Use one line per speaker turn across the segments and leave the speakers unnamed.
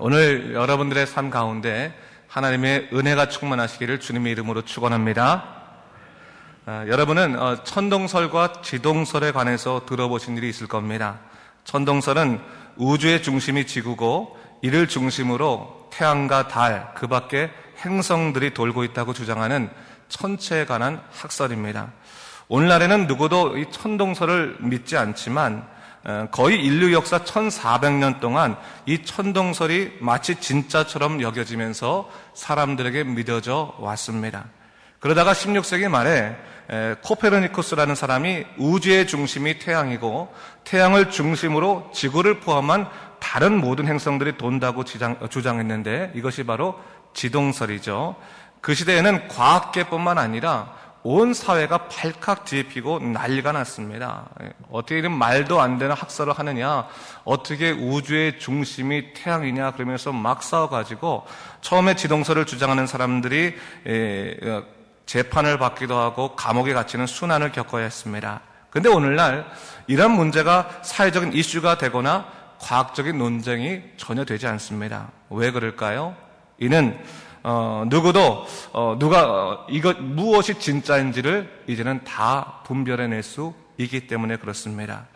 오늘 여러분들의 삶 가운데 하나님의 은혜가 충만하시기를 주님의 이름으로 축원합니다. 여러분은 천동설과 지동설에 관해서 들어보신 일이 있을 겁니다. 천동설은 우주의 중심이 지구고 이를 중심으로 태양과 달, 그 밖에 행성들이 돌고 있다고 주장하는 천체에 관한 학설입니다. 오늘날에는 누구도 이 천동설을 믿지 않지만 거의 인류 역사 1400년 동안 이 천동설이 마치 진짜처럼 여겨지면서 사람들에게 믿어져 왔습니다. 그러다가 16세기 말에 코페르니쿠스라는 사람이 우주의 중심이 태양이고 태양을 중심으로 지구를 포함한 다른 모든 행성들이 돈다고 주장했는데 이것이 바로 지동설이죠. 그 시대에는 과학계뿐만 아니라 온 사회가 발칵 뒤집히고 난리가 났습니다. 어떻게 이런 말도 안 되는 학설을 하느냐, 어떻게 우주의 중심이 태양이냐 그러면서 막 싸워가지고 처음에 지동설을 주장하는 사람들이 재판을 받기도 하고 감옥에 갇히는 순환을 겪어야 했습니다. 그런데 오늘날 이런 문제가 사회적인 이슈가 되거나 과학적인 논쟁이 전혀 되지 않습니다. 왜 그럴까요? 이는 누구도 무엇이 진짜인지를 이제는 다 분별해낼 수 있기 때문에 그렇습니다.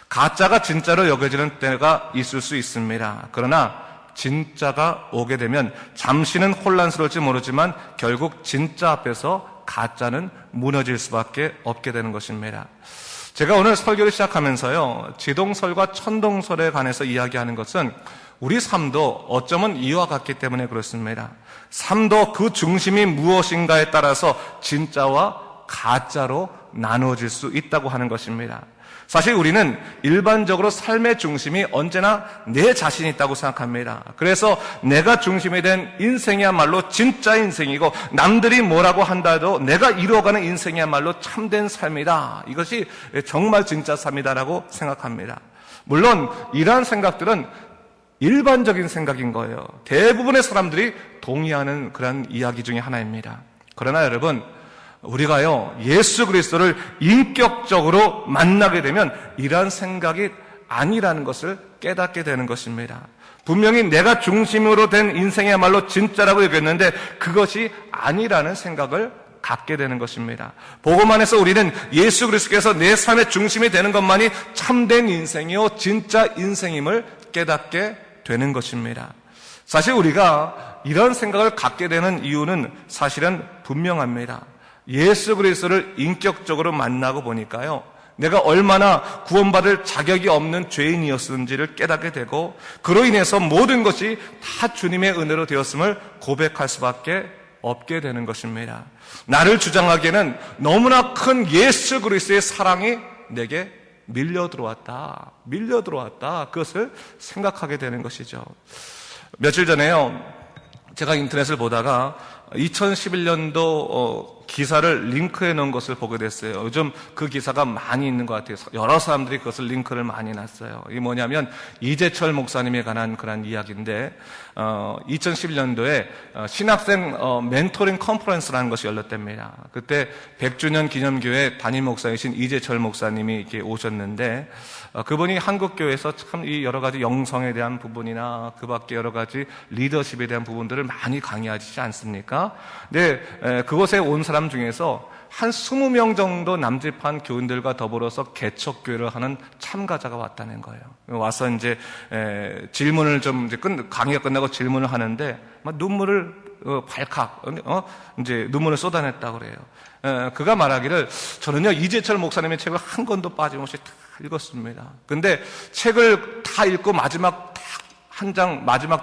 가짜가 진짜로 여겨지는 때가 있을 수 있습니다. 그러나 진짜가 오게 되면 잠시는 혼란스러울지 모르지만 결국 진짜 앞에서 가짜는 무너질 수밖에 없게 되는 것입니다. 제가 오늘 설교를 시작하면서요, 지동설과 천동설에 관해서 이야기하는 것은 우리 삶도 어쩌면 이와 같기 때문에 그렇습니다. 삶도 그 중심이 무엇인가에 따라서 진짜와 가짜로 나누어질 수 있다고 하는 것입니다. 사실 우리는 일반적으로 삶의 중심이 언제나 내 자신이 있다고 생각합니다. 그래서 내가 중심이 된 인생이야말로 진짜 인생이고 남들이 뭐라고 한다 해도 내가 이루어가는 인생이야말로 참된 삶이다. 이것이 정말 진짜 삶이다라고 생각합니다. 물론 이러한 생각들은 일반적인 생각인 거예요. 대부분의 사람들이 동의하는 그런 이야기 중에 하나입니다. 그러나 여러분, 우리가요, 예수 그리스도를 인격적으로 만나게 되면 이러한 생각이 아니라는 것을 깨닫게 되는 것입니다. 분명히 내가 중심으로 된 인생이야말로 진짜라고 여겼는데 그것이 아니라는 생각을 갖게 되는 것입니다. 복음 안에서 우리는 예수 그리스도께서 내 삶의 중심이 되는 것만이 참된 인생이요 진짜 인생임을 깨닫게 되는 것입니다. 사실 우리가 이런 생각을 갖게 되는 이유는 사실은 분명합니다. 예수 그리스도를 인격적으로 만나고 보니까요, 내가 얼마나 구원받을 자격이 없는 죄인이었는지를 깨닫게 되고 그로 인해서 모든 것이 다 주님의 은혜로 되었음을 고백할 수밖에 없게 되는 것입니다. 나를 주장하기에는 너무나 큰 예수 그리스도의 사랑이 내게 밀려 들어왔다. 그것을 생각하게 되는 것이죠. 며칠 전에요, 제가 인터넷을 보다가 2011년도 기사를 링크해 놓은 것을 보게 됐어요. 요즘 그 기사가 많이 있는 것 같아요. 여러 사람들이 그것을 링크를 많이 놨어요. 이게 뭐냐면 이재철 목사님에 관한 그런 이야기인데 2011년도에 신학생 멘토링 컨퍼런스라는 것이 열렸답니다. 그때 100주년 기념교회 담임 목사이신 이재철 목사님이 이렇게 오셨는데 그분이 한국교회에서 참 이 여러 가지 영성에 대한 부분이나 그 밖에 여러 가지 리더십에 대한 부분들을 많이 강의하시지 않습니까? 근데 그곳에 온 사람 중에서 한 20명 정도 남집한 교인들과 더불어서 개척교회를 하는 참가자가 왔다는 거예요. 와서 이제 질문을 좀 이제 강의가 끝나고 질문을 하는데 막 눈물을 발칵 이제 눈물을 쏟아냈다고 그래요. 그가 말하기를 저는요 이재철 목사님의 책을 한 권도 빠짐없이 다 읽었습니다. 근데 책을 다 읽고 마지막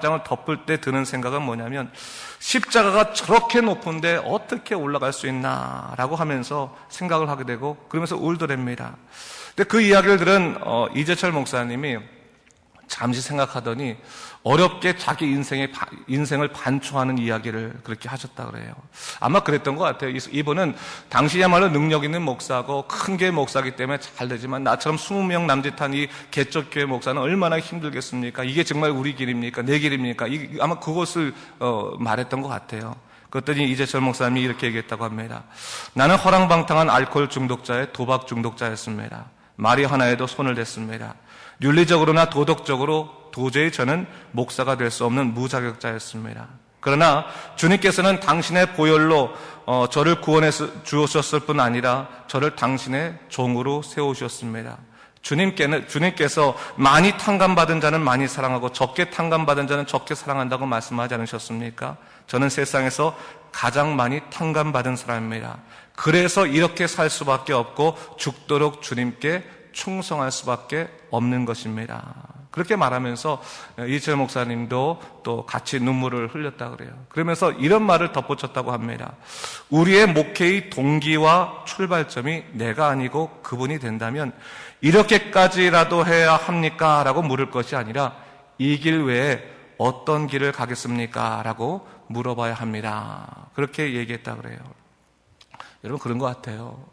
장을 덮을 때 드는 생각은 뭐냐면 십자가가 저렇게 높은데 어떻게 올라갈 수 있나라고 하면서 생각을 하게 되고 그러면서 울더랍니다. 근데 그 이야기를 들은 이재철 목사님이 잠시 생각하더니 어렵게 자기 인생을 반추하는 이야기를 그렇게 하셨다 그래요. 아마 그랬던 것 같아요. 이분은 당시야말로 능력 있는 목사고 큰 교회 목사이기 때문에 잘 되지만 나처럼 20명 남짓한 이 개척교회 목사는 얼마나 힘들겠습니까? 이게 정말 우리 길입니까? 내 길입니까? 아마 그것을 말했던 것 같아요. 그랬더니 이재철 목사님이 이렇게 얘기했다고 합니다. 나는 허랑방탕한 알코올 중독자의 도박 중독자였습니다. 말이 하나에도 손을 댔습니다. 윤리적으로나 도덕적으로 도저히 저는 목사가 될 수 없는 무자격자였습니다. 그러나 주님께서는 당신의 보혈로 저를 구원해 주셨을 뿐 아니라 저를 당신의 종으로 세우셨습니다. 주님께서 많이 탕감받은 자는 많이 사랑하고 적게 탕감받은 자는 적게 사랑한다고 말씀하지 않으셨습니까? 저는 세상에서 가장 많이 탕감받은 사람입니다. 그래서 이렇게 살 수밖에 없고 죽도록 주님께 충성할 수밖에 없는 것입니다. 그렇게 말하면서 이철 목사님도 또 같이 눈물을 흘렸다 그래요. 그러면서 이런 말을 덧붙였다고 합니다. 우리의 목회의 동기와 출발점이 내가 아니고 그분이 된다면 이렇게까지라도 해야 합니까? 라고 물을 것이 아니라 이 길 외에 어떤 길을 가겠습니까? 라고 물어봐야 합니다. 그렇게 얘기했다 그래요. 여러분 그런 것 같아요.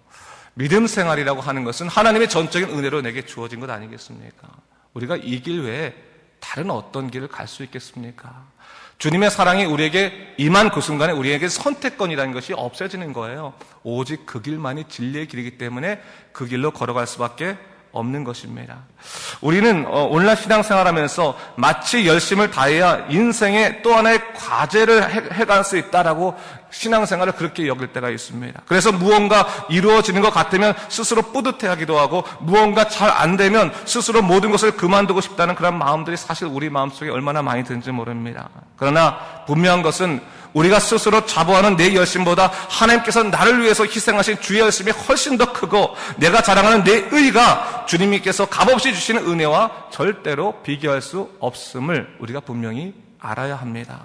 믿음 생활이라고 하는 것은 하나님의 전적인 은혜로 내게 주어진 것 아니겠습니까? 우리가 이 길 외에 다른 어떤 길을 갈 수 있겠습니까? 주님의 사랑이 우리에게 임한 그 순간에 우리에게 선택권이라는 것이 없어지는 거예요. 오직 그 길만이 진리의 길이기 때문에 그 길로 걸어갈 수밖에 없는 것입니다. 우리는 오늘날 신앙생활하면서 마치 열심을 다해야 인생의 또 하나의 과제를 해갈 수 있다라고 신앙생활을 그렇게 여길 때가 있습니다. 그래서 무언가 이루어지는 것 같으면 스스로 뿌듯해하기도 하고 무언가 잘 안 되면 스스로 모든 것을 그만두고 싶다는 그런 마음들이 사실 우리 마음속에 얼마나 많이 드는지 모릅니다. 그러나 분명한 것은 우리가 스스로 자부하는 내 열심보다 하나님께서 나를 위해서 희생하신 주의 열심이 훨씬 더 크고 내가 자랑하는 내 의가 주님께서 값없이 주시는 은혜와 절대로 비교할 수 없음을 우리가 분명히 알아야 합니다.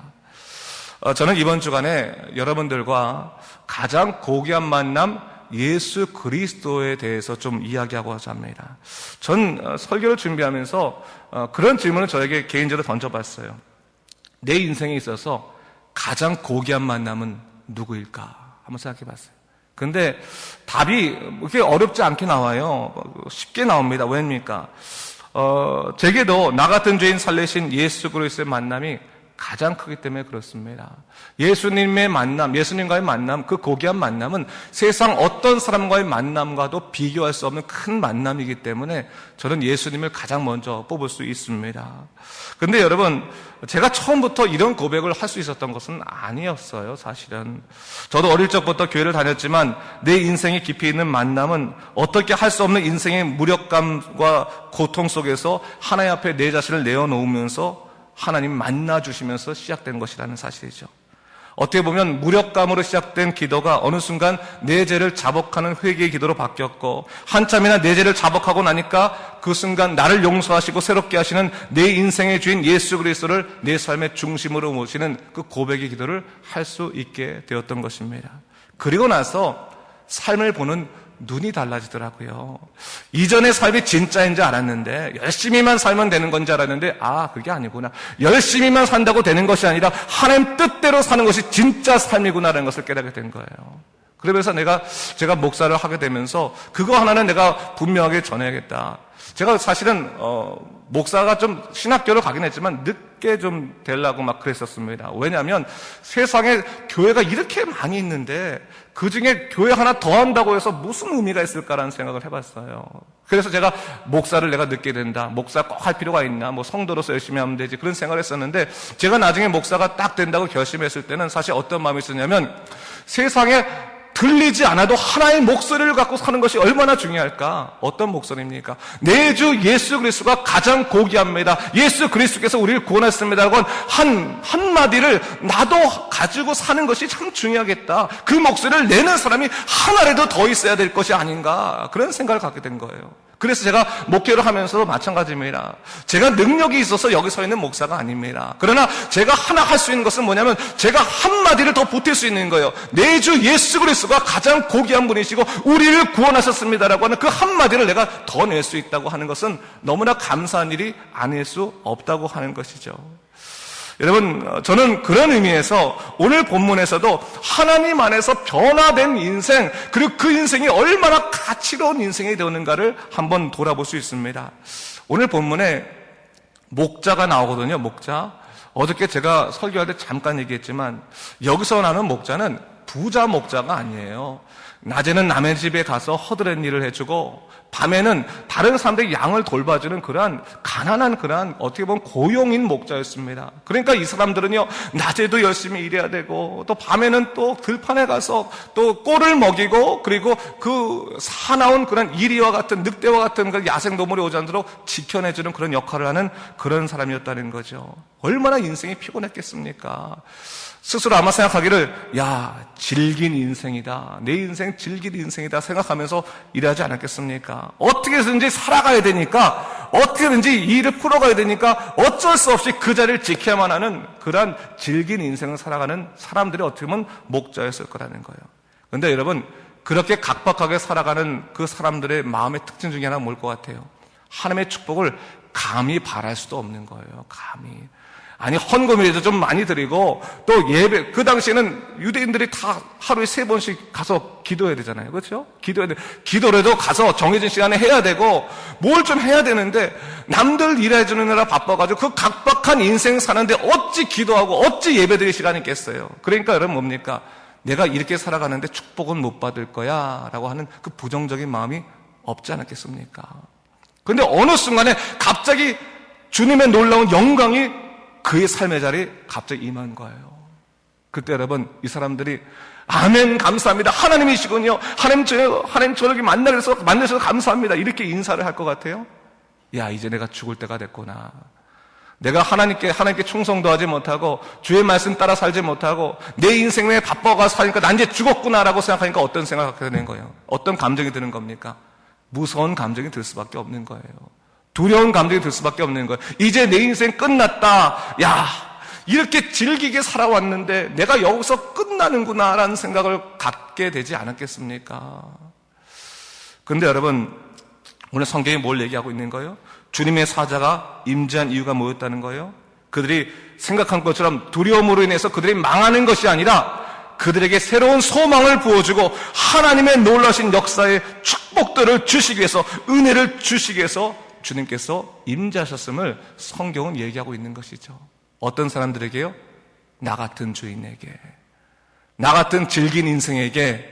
저는 이번 주간에 여러분들과 가장 고귀한 만남 예수 그리스도에 대해서 좀 이야기하고자 합니다. 전 설교를 준비하면서 그런 질문을 저에게 개인적으로 던져봤어요. 내 인생에 있어서 가장 고귀한 만남은 누구일까? 한번 생각해 봤어요. 근데 답이 그렇게 어렵지 않게 나와요. 쉽게 나옵니다. 왜입니까? 제게도 나 같은 죄인 살리신 예수 그리스도의 만남이 가장 크기 때문에 그렇습니다. 예수님과의 만남, 그 고귀한 만남은 세상 어떤 사람과의 만남과도 비교할 수 없는 큰 만남이기 때문에 저는 예수님을 가장 먼저 뽑을 수 있습니다. 근데 여러분, 제가 처음부터 이런 고백을 할 수 있었던 것은 아니었어요, 사실은. 저도 어릴 적부터 교회를 다녔지만 내 인생에 깊이 있는 만남은 어떻게 할 수 없는 인생의 무력감과 고통 속에서 하나님 앞에 내 자신을 내어놓으면서 하나님 만나주시면서 시작된 것이라는 사실이죠. 어떻게 보면 무력감으로 시작된 기도가 어느 순간 내 죄를 자복하는 회개의 기도로 바뀌었고 한참이나 내 죄를 자복하고 나니까 그 순간 나를 용서하시고 새롭게 하시는 내 인생의 주인 예수 그리스도를 내 삶의 중심으로 모시는 그 고백의 기도를 할 수 있게 되었던 것입니다. 그리고 나서 삶을 보는 눈이 달라지더라고요. 이전의 삶이 진짜인 줄 알았는데 열심히만 살면 되는 건지 알았는데 그게 아니구나. 열심히만 산다고 되는 것이 아니라 하나님 뜻대로 사는 것이 진짜 삶이구나라는 것을 깨닫게 된 거예요. 그러면서 제가 목사를 하게 되면서 그거 하나는 내가 분명하게 전해야겠다. 제가 사실은 목사가 좀 신학교를 가긴 했지만 늦게 좀 되려고 막 그랬었습니다. 왜냐하면 세상에 교회가 이렇게 많이 있는데 그중에 교회 하나 더 한다고 해서 무슨 의미가 있을까라는 생각을 해봤어요. 그래서 제가 목사를 내가 늦게 된다. 목사 꼭 할 필요가 있나. 성도로서 열심히 하면 되지. 그런 생각을 했었는데 제가 나중에 목사가 딱 된다고 결심했을 때는 사실 어떤 마음이 있었냐면 세상에 들리지 않아도 하나의 목소리를 갖고 사는 것이 얼마나 중요할까? 어떤 목소리입니까? 내 주 예수 그리스도가 가장 고귀합니다. 예수 그리스도께서 우리를 구원했습니다라고 한마디를 나도 가지고 사는 것이 참 중요하겠다. 그 목소리를 내는 사람이 하나라도 더 있어야 될 것이 아닌가. 그런 생각을 갖게 된 거예요. 그래서 제가 목회를 하면서도 마찬가지입니다. 제가 능력이 있어서 여기 서 있는 목사가 아닙니다. 그러나 제가 하나 할 수 있는 것은 뭐냐면 제가 한마디를 더 보탤 수 있는 거예요. 내 주 예수 그리스도가 가장 고귀한 분이시고 우리를 구원하셨습니다라고 하는 그 한마디를 내가 더 낼 수 있다고 하는 것은 너무나 감사한 일이 아닐 수 없다고 하는 것이죠. 여러분, 저는 그런 의미에서 오늘 본문에서도 하나님 안에서 변화된 인생, 그리고 그 인생이 얼마나 가치로운 인생이 되었는가를 한번 돌아볼 수 있습니다. 오늘 본문에 목자가 나오거든요, 목자. 어저께 제가 설교할 때 잠깐 얘기했지만 여기서 나오는 목자는 부자 목자가 아니에요. 낮에는 남의 집에 가서 허드렛 일을 해주고 밤에는 다른 사람들의 양을 돌봐주는 그러한 가난한 그러한 어떻게 보면 고용인 목자였습니다. 그러니까 이 사람들은요, 낮에도 열심히 일해야 되고 또 밤에는 또 들판에 가서 또 꼴을 먹이고, 그리고 그 사나운 그런 이리와 같은 늑대와 같은 그 야생동물이 오지 않도록 지켜내주는 그런 역할을 하는 그런 사람이었다는 거죠. 얼마나 인생이 피곤했겠습니까? 스스로 아마 생각하기를, 야, 질긴 인생이다, 내 인생 질긴 인생이다 생각하면서 일하지 않았겠습니까? 어떻게든지 살아가야 되니까, 어떻게든지 일을 풀어가야 되니까 어쩔 수 없이 그 자리를 지켜야만 하는 그러한 질긴 인생을 살아가는 사람들이 어떻게 보면 목자였을 거라는 거예요. 그런데 여러분, 그렇게 각박하게 살아가는 그 사람들의 마음의 특징 중에 하나가 뭘 것 같아요? 하나님의 축복을 감히 바랄 수도 없는 거예요. 감히. 아니, 헌금이라도 좀 많이 드리고, 또 예배, 그 당시에는 유대인들이 다 하루에 3번씩 가서 기도해야 되잖아요. 그렇죠? 기도해야 돼. 기도라도 가서 정해진 시간에 해야 되고, 뭘 좀 해야 되는데, 남들 일해주느라 바빠가지고 그 각박한 인생 사는데 어찌 기도하고 어찌 예배 드릴 시간이 있겠어요. 그러니까 여러분 뭡니까? 내가 이렇게 살아가는데 축복은 못 받을 거야 라고 하는 그 부정적인 마음이 없지 않았겠습니까? 그런데 어느 순간에 갑자기 주님의 놀라운 영광이 그의 삶의 자리에 갑자기 임한 거예요. 그때 여러분, 이 사람들이 아멘, 감사합니다, 하나님이시군요, 하나님 저를 만나셔서 감사합니다, 이렇게 인사를 할 것 같아요? 야, 이제 내가 죽을 때가 됐구나. 내가 하나님께 충성도 하지 못하고 주의 말씀 따라 살지 못하고 내 인생에 바빠가 사니까 난 이제 죽었구나라고 생각하니까 어떤 생각이 되는 거예요? 어떤 감정이 드는 겁니까? 무서운 감정이 들 수밖에 없는 거예요. 두려운 감정이 들 수밖에 없는 거예요. 이제 내 인생 끝났다. 야, 이렇게 질기게 살아왔는데 내가 여기서 끝나는구나라는 생각을 갖게 되지 않았겠습니까? 그런데 여러분, 오늘 성경이 뭘 얘기하고 있는 거예요? 주님의 사자가 임재한 이유가 뭐였다는 거예요? 그들이 생각한 것처럼 두려움으로 인해서 그들이 망하는 것이 아니라 그들에게 새로운 소망을 부어주고 하나님의 놀라신 역사의 축복들을 주시기 위해서, 은혜를 주시기 위해서 주님께서 임재하셨음을 성경은 얘기하고 있는 것이죠. 어떤 사람들에게요? 나 같은 주인에게, 나 같은 질긴 인생에게,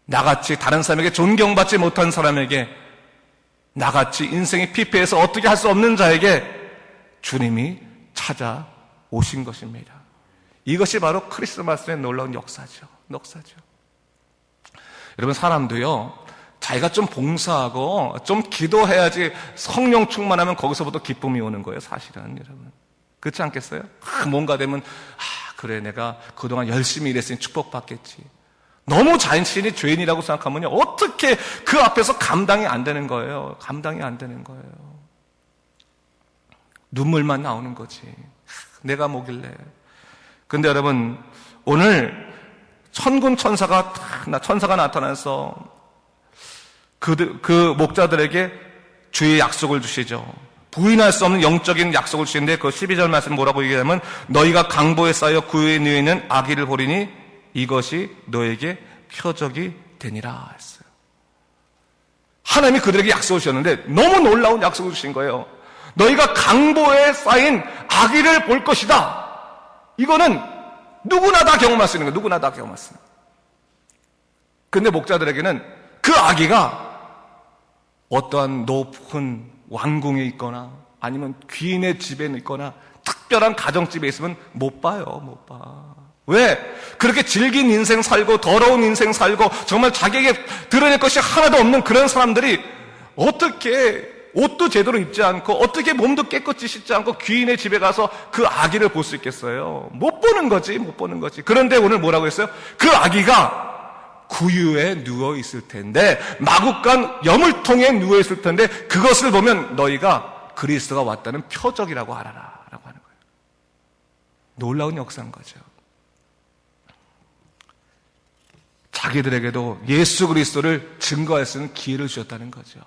나같이 다른 사람에게 존경받지 못한 사람에게, 나같이 인생이 피폐해서 어떻게 할 수 없는 자에게 주님이 찾아오신 것입니다. 이것이 바로 크리스마스의 놀라운 역사죠. 여러분, 사람도요, 자기가 좀 봉사하고 좀 기도해야지 성령 충만하면 거기서부터 기쁨이 오는 거예요, 사실은. 여러분, 그렇지 않겠어요? 뭔가 되면 그래, 내가 그동안 열심히 일했으니 축복받겠지. 너무 자신이 죄인이라고 생각하면요, 어떻게 그 앞에서 감당이 안 되는 거예요. 감당이 안 되는 거예요. 눈물만 나오는 거지. 내가 뭐길래. 근데 여러분, 오늘 천군 천사가 나타나서 그 목자들에게 주의 약속을 주시죠. 부인할 수 없는 영적인 약속을 주시는데, 그 12절 말씀 뭐라고 얘기하면, 너희가 강보에 쌓여 구유에 누워 있는 아기를 보리니 이것이 너에게 표적이 되니라 했어요. 하나님이 그들에게 약속을 주셨는데 너무 놀라운 약속을 주신 거예요. 너희가 강보에 쌓인 아기를 볼 것이다. 이거는 누구나 다 경험할 수 있는 거예요. 누구나 다 경험할 수 있는 거예요. 근데 목자들에게는 그 아기가 어떠한 높은 왕궁에 있거나 아니면 귀인의 집에 있거나 특별한 가정집에 있으면 못 봐요. 못 봐. 왜? 그렇게 질긴 인생 살고 더러운 인생 살고 정말 자기에게 드러낼 것이 하나도 없는 그런 사람들이 어떻게 옷도 제대로 입지 않고 어떻게 몸도 깨끗이 씻지 않고 귀인의 집에 가서 그 아기를 볼 수 있겠어요? 못 보는 거지. 그런데 오늘 뭐라고 했어요? 그 아기가 구유에 누워 있을 텐데, 마구간 여물통에 누워 있을 텐데, 그것을 보면 너희가 그리스도가 왔다는 표적이라고 알아라 라고 하는 거예요. 놀라운 역사인 거죠. 자기들에게도 예수 그리스도를 증거할 수 있는 기회를 주셨다는 거죠.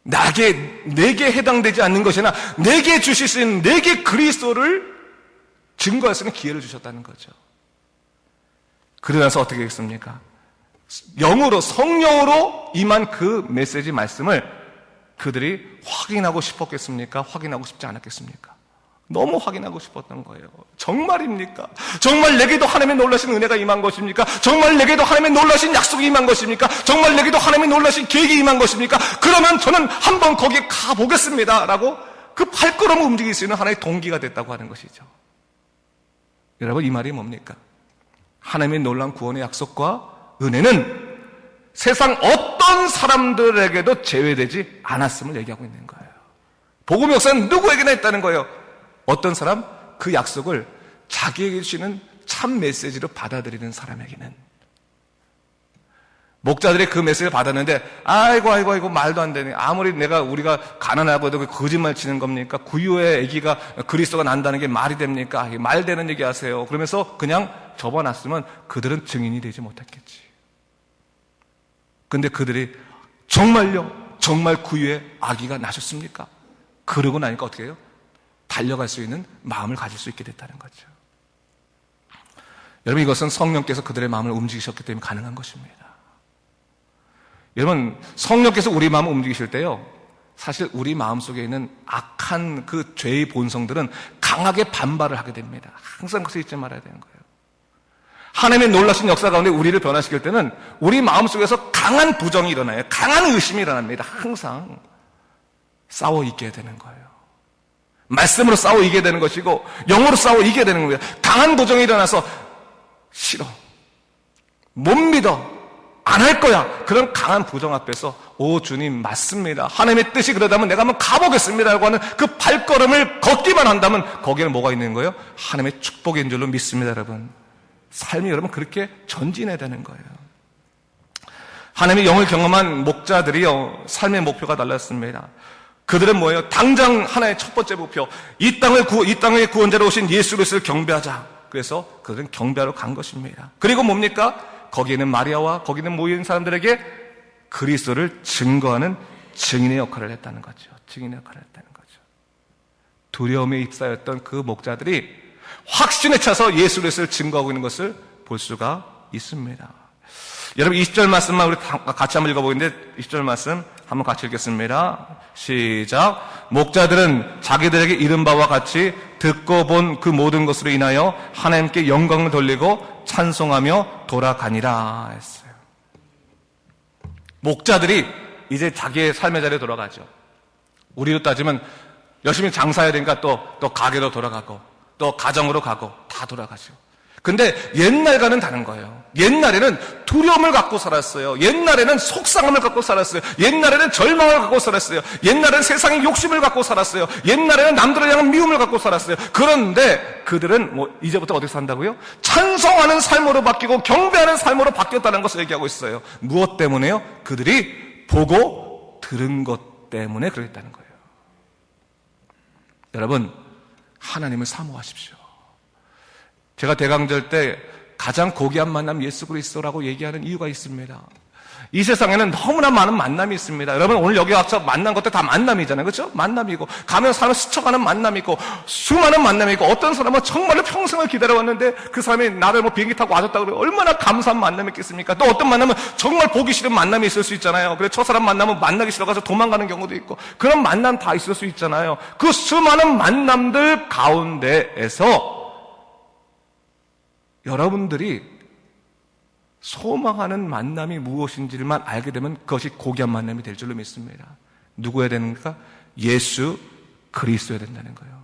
내게 해당되지 않는 것이나 내게 주실 수 있는 내게 그리스도를 증거할 수 있는 기회를 주셨다는 거죠. 그러나서 어떻게 했습니까? 영으로, 성령으로 임한 그 메시지 말씀을 그들이 확인하고 싶었겠습니까? 확인하고 싶지 않았겠습니까? 너무 확인하고 싶었던 거예요. 정말입니까? 정말 내게도 하나님의 놀라신 은혜가 임한 것입니까? 정말 내게도 하나님의 놀라신 약속이 임한 것입니까? 정말 내게도 하나님의 놀라신 계획이 임한 것입니까? 그러면 저는 한번 거기에 가보겠습니다 라고 그 발걸음을 움직일 수 있는 하나의 동기가 됐다고 하는 것이죠. 여러분, 이 말이 뭡니까? 하나님의 놀라운 구원의 약속과 은혜는 세상 어떤 사람들에게도 제외되지 않았음을 얘기하고 있는 거예요. 복음의 역사는 누구에게나 있다는 거예요. 어떤 사람? 그 약속을 자기에게 주시는 참 메시지로 받아들이는 사람에게는. 목자들이 그 메시지를 받았는데 아이고 말도 안 되네. 아무리 우리가 가난하고도 거짓말 치는 겁니까? 구유의 아기가 그리스도가 난다는 게 말이 됩니까? 말 되는 얘기 하세요. 그러면서 그냥 접어놨으면 그들은 증인이 되지 못했겠지. 근데 그들이 정말요? 정말 구유의 아기가 나셨습니까? 그러고 나니까 어떻게 해요? 달려갈 수 있는 마음을 가질 수 있게 됐다는 거죠. 여러분, 이것은 성령께서 그들의 마음을 움직이셨기 때문에 가능한 것입니다. 여러분, 성령께서 우리 마음을 움직이실 때요, 사실 우리 마음속에 있는 악한 그 죄의 본성들은 강하게 반발을 하게 됩니다. 항상 그것을 잊지 말아야 되는 거예요. 하나님의 놀라신 역사 가운데 우리를 변화시킬 때는 우리 마음속에서 강한 부정이 일어나요. 강한 의심이 일어납니다. 항상 싸워 이겨야 되는 거예요. 말씀으로 싸워 이겨야 되는 것이고 영으로 싸워 이겨야 되는 거예요. 강한 부정이 일어나서 싫어, 못 믿어, 안 할 거야. 그런 강한 부정 앞에서 오 주님 맞습니다, 하나님의 뜻이 그러다면 내가 한번 가보겠습니다 라고 하는 그 발걸음을 걷기만 한다면 거기에는 뭐가 있는 거예요? 하나님의 축복인 줄로 믿습니다. 여러분, 삶이 여러분 그렇게 전진해야 되는 거예요. 하나님의 영을 경험한 목자들이요, 삶의 목표가 달랐습니다. 그들은 뭐예요? 당장 하나의 첫 번째 목표, 이 땅의 구원자로 오신 예수 그리스도를 경배하자. 그래서 그들은 경배하러 간 것입니다. 그리고 뭡니까? 거기에는 마리아와 거기는 모인 사람들에게 그리스도를 증거하는 증인의 역할을 했다는 거죠. 증인의 역할을 했다는 거죠. 두려움에 휩싸였던 그 목자들이 확신에 차서 예수 그리스도를 증거하고 있는 것을 볼 수가 있습니다. 여러분, 20절 말씀만 우리 같이 한번 읽어보겠는데 20절 말씀 한번 같이 읽겠습니다. 시작. 목자들은 자기들에게 이른 바와 같이 듣고 본 그 모든 것으로 인하여 하나님께 영광을 돌리고 찬송하며 돌아가니라 했어요. 목자들이 이제 자기의 삶의 자리에 돌아가죠. 우리로 따지면 열심히 장사해야 되니까 또 가게로 돌아가고 또 가정으로 가고 다 돌아가죠. 근데 옛날과는 다른 거예요. 옛날에는 두려움을 갖고 살았어요. 옛날에는 속상함을 갖고 살았어요. 옛날에는 절망을 갖고 살았어요. 옛날에는 세상의 욕심을 갖고 살았어요. 옛날에는 남들을 향한 미움을 갖고 살았어요. 그런데 그들은 이제부터 어떻게 산다고요? 찬송하는 삶으로 바뀌고 경배하는 삶으로 바뀌었다는 것을 얘기하고 있어요. 무엇 때문에요? 그들이 보고 들은 것 때문에 그랬다는 거예요. 여러분, 하나님을 사모하십시오. 제가 대강절 때 가장 고귀한 만남 예수 그리스도라고 얘기하는 이유가 있습니다. 이 세상에는 너무나 많은 만남이 있습니다. 여러분, 오늘 여기 와서 만난 것도 다 만남이잖아요. 그렇죠? 만남이고, 가면 사람 스쳐가는 만남이 있고, 수많은 만남이 있고, 어떤 사람은 정말로 평생을 기다려왔는데 그 사람이 나를 비행기 타고 와줬다고 그러면 얼마나 감사한 만남이 있겠습니까? 또 어떤 만남은 정말 보기 싫은 만남이 있을 수 있잖아요. 그래서 저 사람 만나면 만나기 싫어가지고 도망가는 경우도 있고, 그런 만남 다 있을 수 있잖아요. 그 수많은 만남들 가운데에서 여러분들이 소망하는 만남이 무엇인지만 알게 되면 그것이 고귀한 만남이 될 줄로 믿습니다. 누구여야 되는가? 예수 그리스도여야 된다는 거예요.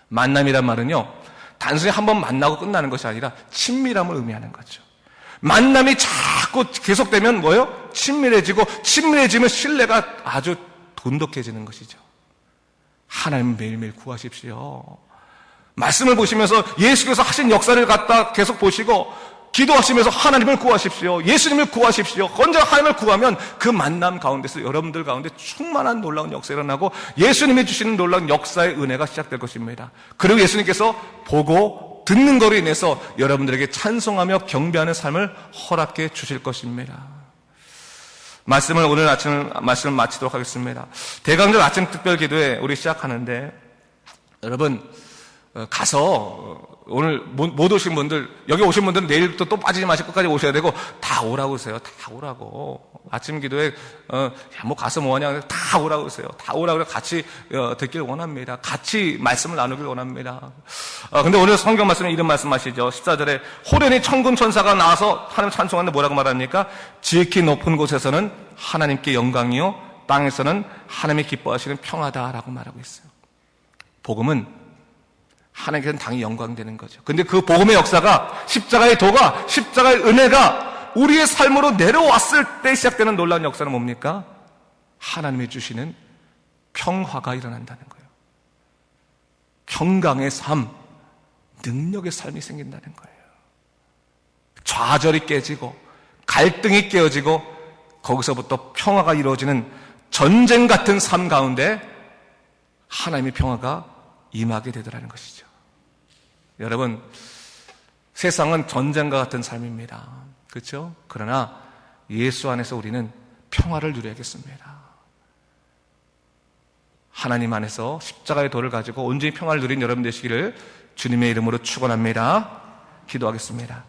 만남이란 말은요, 단순히 한번 만나고 끝나는 것이 아니라 친밀함을 의미하는 거죠. 만남이 자꾸 계속되면 뭐예요? 친밀해지면 신뢰가 아주 돈독해지는 것이죠. 하나님 매일매일 구하십시오. 말씀을 보시면서 예수께서 하신 역사를 갖다 계속 보시고 기도하시면서 하나님을 구하십시오. 예수님을 구하십시오. 언제 하나님을 구하면 그 만남 가운데서 여러분들 가운데 충만한 놀라운 역사가 일어나고 예수님이 주시는 놀라운 역사의 은혜가 시작될 것입니다. 그리고 예수님께서 보고 듣는 것으로 인해서 여러분들에게 찬송하며 경배하는 삶을 허락해 주실 것입니다. 오늘 아침 말씀을 마치도록 하겠습니다. 대강절 아침 특별 기도회 우리 시작하는데 여러분, 가서 오늘 못 오신 분들, 여기 오신 분들은 내일부터 또 빠지지 마시고 끝까지 오셔야 되고 다 오라고 그러세요. 다 오라고. 아침 기도에 뭐 가서 뭐하냐, 다 오라고 그러세요. 다 오라고 그래 같이 듣길 원합니다. 같이 말씀을 나누길 원합니다. 근데 오늘 성경 말씀에 이런 말씀하시죠. 14절에 호련히 천군 천사가 나와서 하나님 찬송하는데 뭐라고 말합니까? 지극히 높은 곳에서는 하나님께 영광이요 땅에서는 하나님이 기뻐하시는 평화다라고 말하고 있어요. 복음은 하나님께서는 당연히 영광되는 거죠. 근데 그 복음의 역사가 십자가의 도가, 십자가의 은혜가 우리의 삶으로 내려왔을 때 시작되는 놀라운 역사는 뭡니까? 하나님이 주시는 평화가 일어난다는 거예요. 평강의 삶, 능력의 삶이 생긴다는 거예요. 좌절이 깨지고 갈등이 깨어지고 거기서부터 평화가 이루어지는 전쟁 같은 삶 가운데 하나님의 평화가 임하게 되더라는 것이죠. 여러분, 세상은 전쟁과 같은 삶입니다. 그렇죠? 그러나 예수 안에서 우리는 평화를 누려야겠습니다. 하나님 안에서 십자가의 도를 가지고 온전히 평화를 누린 여러분 되시기를 주님의 이름으로 축원합니다. 기도하겠습니다.